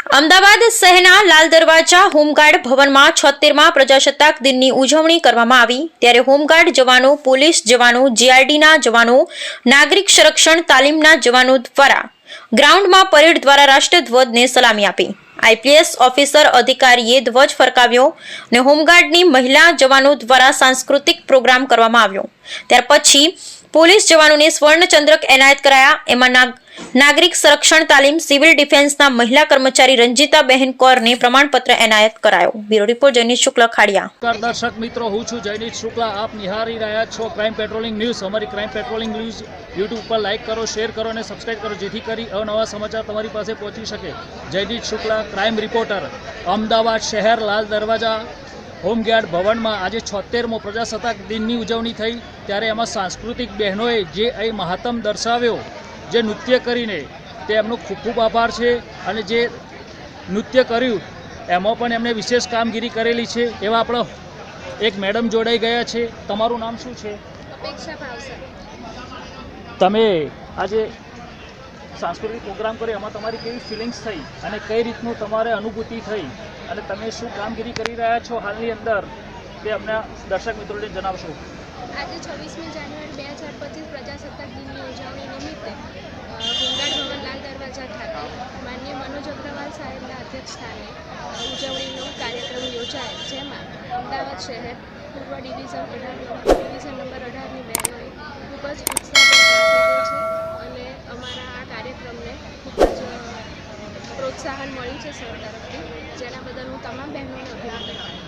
અમદાવાદ શહેરના લાલ દરવાજા હોમગાર્ડ ભવનમાં 76મા પ્રજાસત્તાક દિનની ઉજવણી કરવામાં આવી ત્યારે હોમગાર્ડ જવાનો, પોલીસ જવાનો, જીઆરડીના જવાનો, નાગરિક સંરક્ષણ તાલીમના જવાનો દ્વારા ગ્રાઉન્ડમાં પરેડ દ્વારા રાષ્ટ્રધ્વજને સલામી આપી। આઈપીએસ ઓફિસર અધિકારીએ ધ્વજ ફરકાવ્યો અને હોમગાર્ડની મહિલા જવાનો દ્વારા સાંસ્કૃતિક પ્રોગ્રામ કરવામાં આવ્યો। ત્યાર પછી પોલીસ જવાનોને સ્વર્ણચંદ્રક એનાયત કરાયા। એમાં નાગરિક સંરક્ષણ તાલીમ સિવિલ ડિફેન્સના મહિલા કર્મચારી રંજીતાબહેન કૌરને પ્રમાણપત્ર એનાયત કરાયો। Bureau report Jayneet Shukla Khadia. દર્શક મિત્રો, હું છું જયनीत શુક્લા। આપ નિહાળી રહ્યા છો ક્રાઇમ પેટ્રોલિંગ ન્યૂઝ। અમારી ક્રાઇમ પેટ્રોલિંગ ન્યૂઝ યુટ્યુબ પર લાઇક કરો, શેર કરો અને સબસ્ક્રાઇબ કરો, જેથી કરી અવનવા સમાચાર તમારી પાસે પહોંચી શકે। જયनीत શુક્લા, ક્રાઇમ રિપોર્ટર, અમદાવાદ શહેર લાલ દરવાજા હોમગાર્ડ ભવનમાં આજે 76મો પ્રજાસત્તાક દિનની ઉજવણી થઈ ત્યારે એમાં સાંસ્કૃતિક બહેનોએ જે અહીં મહાત્મ દર્શાવ્યો, જે નૃત્ય કરીને, તે એમનો ખૂબ ખૂબ આભાર છે। અને જે નૃત્ય કર્યું એમાં પણ એમણે વિશેષ કામગીરી કરેલી છે। એવા આપણો એક મેડમ જોડાઈ ગયા છે। તમારું નામ શું છે? અપેક્ષા ભાવસર। તમે આજે સાંસ્કૃતિક પ્રોગ્રામ કર્યો, એમાં તમારી કેવી ફિલિંગ્સ થઈ અને કઈ રીતનું તમારે અનુભૂતિ થઈ અને તમે શું કામગીરી કરી રહ્યા છો હાલની અંદર, તે અમને દર્શક મિત્રોને જણાવશો। આજે 26મી જાન્યુઆરી 2025 પ્રજાસત્તાક દિનની ઉજવણી નિમિત્તે હોમગાર્ડ ભવન લાલ દરવાજા ખાતે માનનીય મનોજ અગ્રવાલ સાહેબના અધ્યક્ષસ્થાને ઉજવણીનો કાર્યક્રમ યોજાયો, જેમાં અમદાવાદ શહેર પૂર્વ ડિવિઝન નંબર 18ની બહેનોએ ખૂબ જ ઉત્સાહભેર ભાગ લીધો છે અને અમારા આ કાર્યક્રમને ખૂબ જ પ્રોત્સાહન મળ્યું છે સર તરફથી, જેના બદલ હું તમામ બહેનોને અભિનંદન આપું છું।